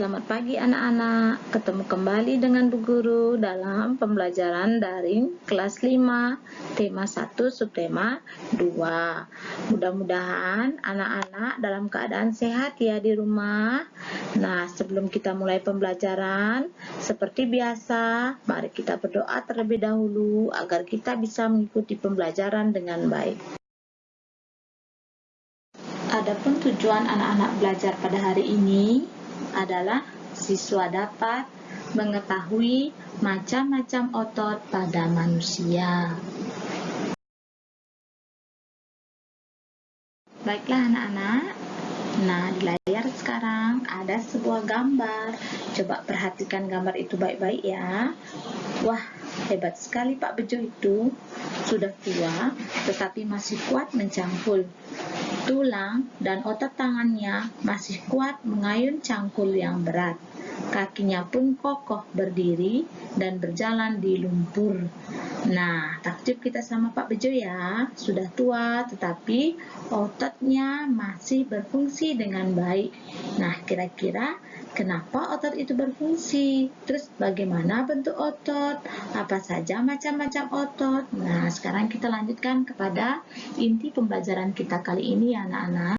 Selamat pagi anak-anak, ketemu kembali dengan Bu Guru dalam pembelajaran daring kelas 5, tema 1, subtema 2. Mudah-mudahan anak-anak dalam keadaan sehat ya di rumah. Nah, sebelum kita mulai pembelajaran, seperti biasa, mari kita berdoa terlebih dahulu agar kita bisa mengikuti pembelajaran dengan baik. Adapun tujuan anak-anak belajar pada hari ini adalah siswa dapat mengetahui macam-macam otot pada manusia. Baiklah anak-anak, nah di layar sekarang ada sebuah gambar. Coba perhatikan gambar itu baik-baik ya. Wah, hebat sekali Pak Bejo itu. Sudah tua, tetapi masih kuat mencangkul. Tulang dan otot tangannya masih kuat mengayun cangkul yang berat. Kakinya pun kokoh berdiri dan berjalan di lumpur. Nah, takjub kita sama Pak Bejo ya. Sudah tua, tetapi ototnya masih berfungsi dengan baik. Nah, kira-kira kenapa otot itu berfungsi? Terus bagaimana bentuk otot? Apa saja macam-macam otot? Nah, sekarang kita lanjutkan kepada inti pembelajaran kita kali ini ya anak-anak.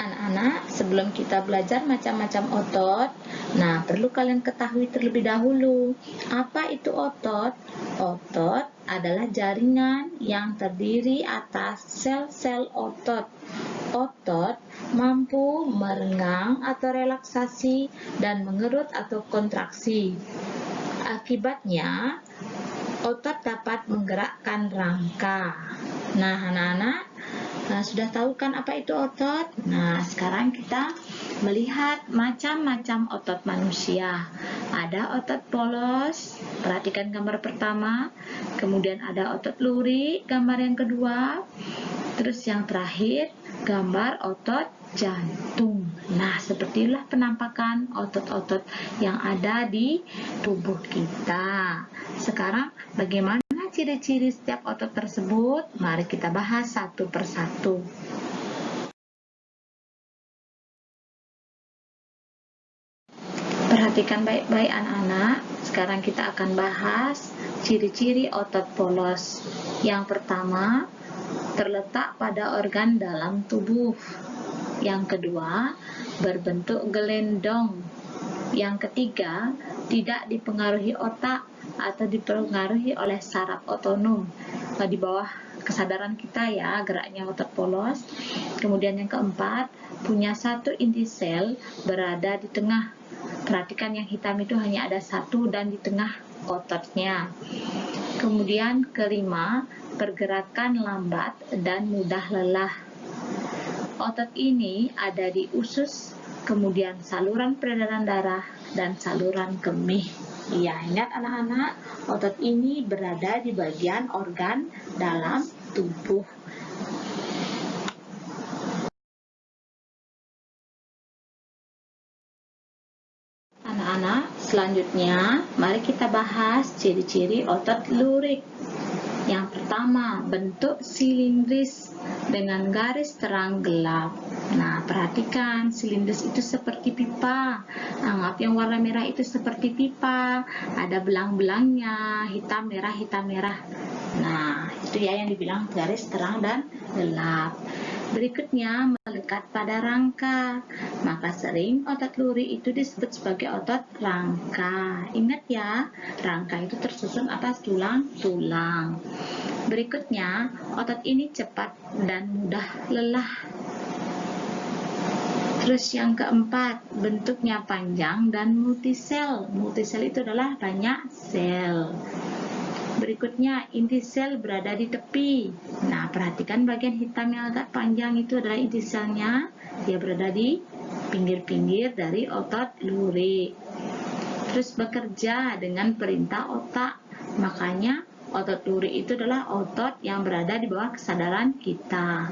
Anak-anak, sebelum kita belajar macam-macam otot, nah perlu kalian ketahui terlebih dahulu, apa itu otot? Otot adalah jaringan yang terdiri atas sel-sel otot. Otot mampu merenggang atau relaksasi dan mengerut atau kontraksi. Akibatnya, otot dapat menggerakkan rangka. Nah, anak-anak, sudah tahu kan apa itu otot? Nah, sekarang kita melihat macam-macam otot manusia. Ada otot polos, perhatikan gambar pertama. Kemudian ada otot lurik, gambar yang kedua. Terus yang terakhir, gambar otot jantung. Nah, sepertilah penampakan otot-otot yang ada di tubuh kita. Sekarang, bagaimana ciri-ciri setiap otot tersebut? Mari kita bahas satu persatu. Perhatikan baik-baik anak-anak. Sekarang kita akan bahas ciri-ciri otot polos. Yang pertama, terletak pada organ dalam tubuh. Yang kedua, berbentuk gelendong. Yang ketiga, tidak dipengaruhi otak atau dipengaruhi oleh saraf otonom. Di bawah kesadaran kita ya geraknya otot polos. Kemudian yang keempat, punya satu inti sel berada di tengah. Perhatikan yang hitam itu hanya ada satu dan di tengah ototnya. Kemudian kelima, pergerakan lambat dan mudah lelah. Otot ini ada di usus, kemudian saluran peredaran darah dan saluran kemih. Iya, ingat anak-anak, otot ini berada di bagian organ dalam tubuh. Anak-anak, selanjutnya mari kita bahas ciri-ciri otot lurik. Yang pertama, bentuk silindris dengan garis terang gelap. Nah, perhatikan, silindris itu seperti pipa. Anggap yang warna merah itu seperti pipa. Ada belang-belangnya, hitam merah, hitam merah. Nah, itu ya yang dibilang garis terang dan gelap. Berikutnya, melekat pada rangka. Maka sering otot lurik itu disebut sebagai otot rangka. Ingat ya, rangka itu tersusun atas tulang-tulang. Berikutnya, otot ini cepat dan mudah lelah. Terus yang keempat, bentuknya panjang dan multisel. Multisel itu adalah banyak sel. Berikutnya, inti sel berada di tepi. Nah, perhatikan bagian hitam yang agak panjang itu adalah inti selnya. Dia berada di pinggir-pinggir dari otot lurik. Terus bekerja dengan perintah otak. Makanya, otot lurik itu adalah otot yang berada di bawah kesadaran kita.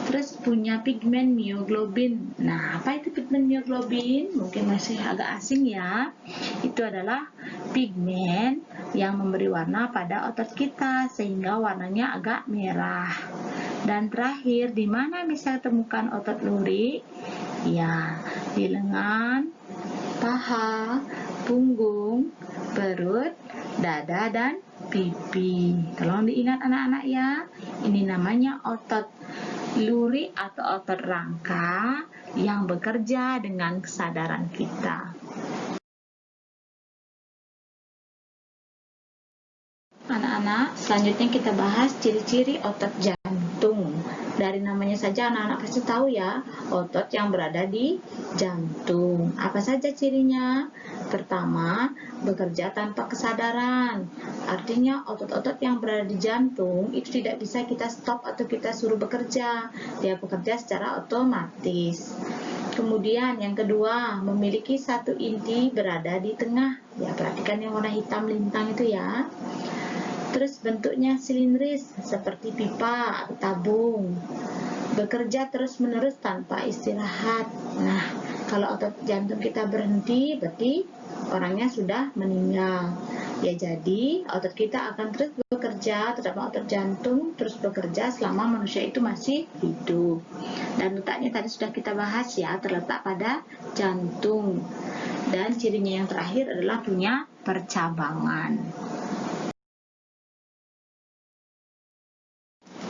Terus punya pigmen mioglobin. Nah, apa itu pigmen mioglobin? Mungkin masih agak asing ya. Itu adalah pigmen yang memberi warna pada otot kita sehingga warnanya agak merah. Dan terakhir, di mana bisa temukan otot lurik? Ya, di lengan, paha, punggung, perut, dada, dan pipi. Tolong diingat anak-anak ya, ini namanya otot luri atau otot rangka yang bekerja dengan kesadaran kita. Anak-anak, selanjutnya kita bahas ciri-ciri otot jantung. Dari namanya saja anak-anak pasti tahu ya, otot yang berada di jantung. Apa saja cirinya? Pertama, bekerja tanpa kesadaran. Artinya otot-otot yang berada di jantung itu tidak bisa kita stop atau kita suruh bekerja. Dia bekerja secara otomatis. Kemudian yang kedua, memiliki satu inti berada di tengah. Ya, perhatikan yang warna hitam lintang itu ya. Terus bentuknya silindris seperti pipa atau tabung. Bekerja terus-menerus tanpa istirahat. Nah, kalau otot jantung kita berhenti, berarti orangnya sudah meninggal. Ya, jadi otot kita akan terus bekerja, terutama otot jantung terus bekerja selama manusia itu masih hidup. Dan letaknya tadi sudah kita bahas ya, terletak pada jantung. Dan cirinya yang terakhir adalah punya percabangan.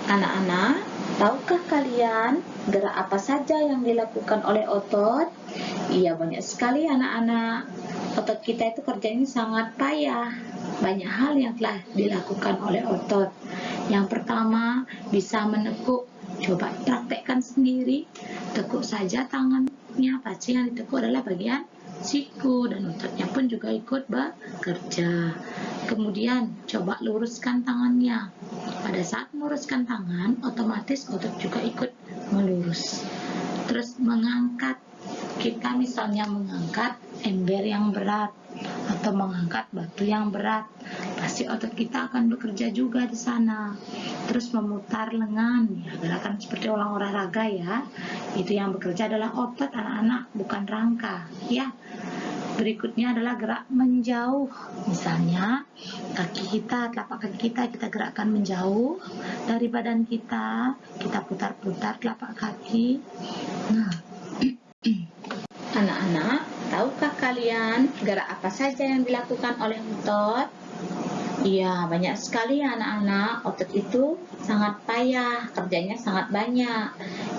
Anak-anak, tahukah kalian gerak apa saja yang dilakukan oleh otot? Iya, banyak sekali anak-anak. Otot kita itu kerjanya sangat payah. Banyak hal yang telah dilakukan oleh otot. Yang pertama, bisa menekuk. Coba praktekkan sendiri. Tekuk saja tangannya, pasti yang ditekuk adalah bagian siku dan ototnya pun juga ikut bekerja. Kemudian coba luruskan tangannya. Pada saat meluruskan tangan, otomatis otot juga ikut melurus. Terus mengangkat, kita misalnya mengangkat ember yang berat atau mengangkat batu yang berat, pasti otot kita akan bekerja juga di sana. Terus memutar lengan, ya, gerakan seperti orang olahraga ya. Itu yang bekerja adalah otot anak-anak, bukan rangka ya. Berikutnya adalah gerak menjauh. Misalnya, kaki kita, telapak kaki kita gerakkan menjauh dari badan kita. Kita putar-putar telapak kaki. Nah, anak-anak, tahukah kalian gerak apa saja yang dilakukan oleh otot? Iya, banyak sekali anak-anak. Otot itu sangat payah, kerjanya sangat banyak.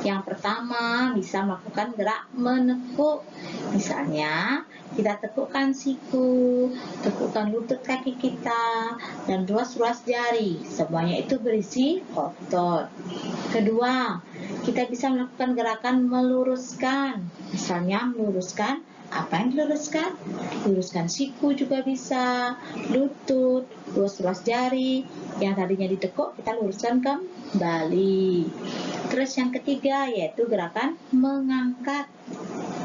Yang pertama, bisa melakukan gerak menekuk. Misalnya, kita tekukkan siku, tekukkan lutut kaki kita, dan ruas-ruas jari. Semuanya itu berisi otot. Kedua, kita bisa melakukan gerakan meluruskan. Misalnya, meluruskan apa yang diluruskan? Luruskan siku juga bisa, lutut, ruas-ruas jari. Yang tadinya ditekuk, kita luruskan kembali. Terus yang ketiga, yaitu gerakan mengangkat.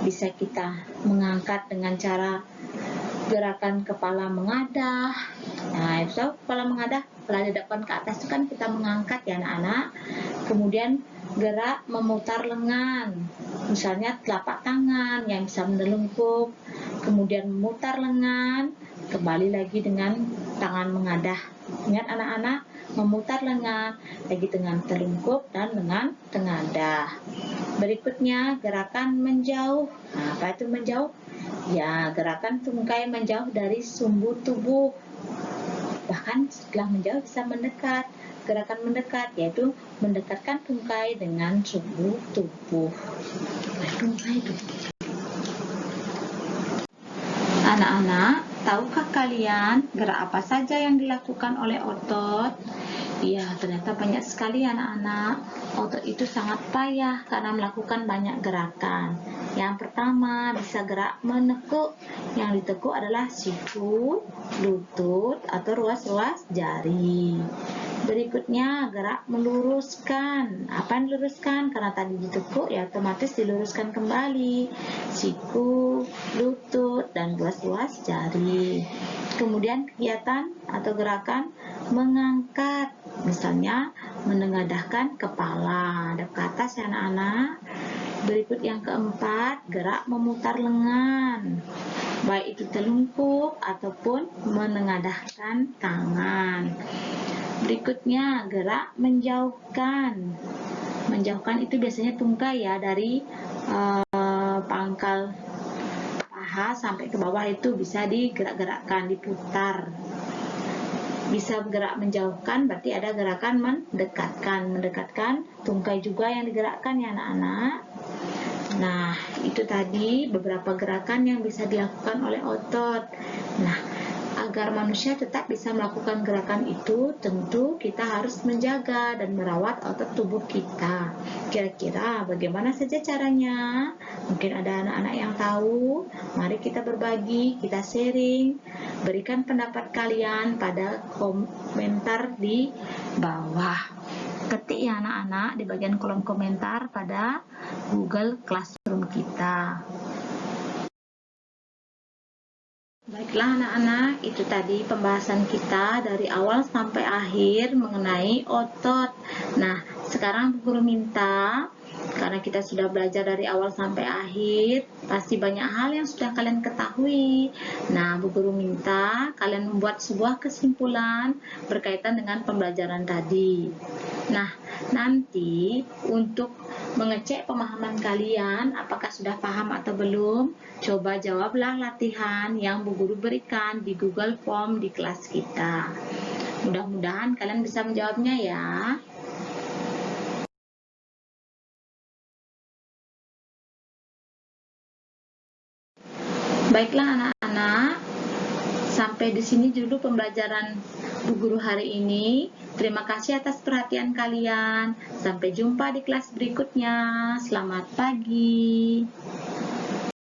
Bisa kita mengangkat dengan cara gerakan kepala mengadah. Nah, itu kepala mengadah, kepala di depan ke atas itu kan kita mengangkat ya anak-anak. Kemudian gerak memutar lengan. Misalnya telapak tangan yang bisa mendelungkup, kemudian memutar lengan, kembali lagi dengan tangan mengadah. Ingat anak-anak, memutar lengan, lagi dengan telungkup dan dengan tengadah. Berikutnya gerakan menjauh. Nah, apa itu menjauh? Ya, gerakan tungkai menjauh dari sumbu tubuh. Bahkan setelah menjauh bisa mendekat. Gerakan mendekat yaitu mendekatkan tungkai dengan sumbu tubuh. Anak-anak, tahukah kalian gerak apa saja yang dilakukan oleh otot? Iya, ternyata banyak sekali anak-anak. Otot itu sangat payah karena melakukan banyak gerakan. Yang pertama, bisa gerak menekuk. Yang ditekuk adalah siku, lutut, atau ruas-ruas jari. Berikutnya, gerak meluruskan. Apa yang diluruskan? Karena tadi ditekuk, ya otomatis diluruskan kembali. Siku, lutut, dan ruas-ruas jari. Kemudian kegiatan atau gerakan mengangkat. Misalnya, menengadahkan kepala. Hadap ke atas ya anak-anak. Berikut yang keempat, gerak memutar lengan. Baik itu telungkup ataupun menengadahkan tangan. Berikutnya, gerak menjauhkan. Menjauhkan itu biasanya tungkai ya dari pangkal paha sampai ke bawah itu bisa digerak-gerakkan, diputar. Bisa bergerak menjauhkan, berarti ada gerakan mendekatkan, tungkai juga yang digerakkan ya anak-anak. Nah, itu tadi beberapa gerakan yang bisa dilakukan oleh otot. Nah, agar manusia tetap bisa melakukan gerakan itu, tentu kita harus menjaga dan merawat otot tubuh kita. Kira-kira bagaimana saja caranya? Mungkin ada anak-anak yang tahu. Mari kita berbagi, kita sharing. Berikan pendapat kalian pada komentar di bawah. Ketik ya anak-anak di bagian kolom komentar pada Google Classroom kita. Baiklah anak-anak, itu tadi pembahasan kita dari awal sampai akhir mengenai otot. Nah, sekarang Bu Guru minta, karena kita sudah belajar dari awal sampai akhir, pasti banyak hal yang sudah kalian ketahui. Nah, Bu Guru minta kalian membuat sebuah kesimpulan berkaitan dengan pembelajaran tadi. Nah, nanti untuk mengecek pemahaman kalian, apakah sudah paham atau belum, coba jawablah latihan yang Bu Guru berikan di Google Form di kelas kita. Mudah-mudahan kalian bisa menjawabnya ya. Baiklah anak-anak, sampai di sini dulu pembelajaran Bu Guru hari ini. Terima kasih atas perhatian kalian. Sampai jumpa di kelas berikutnya. Selamat pagi.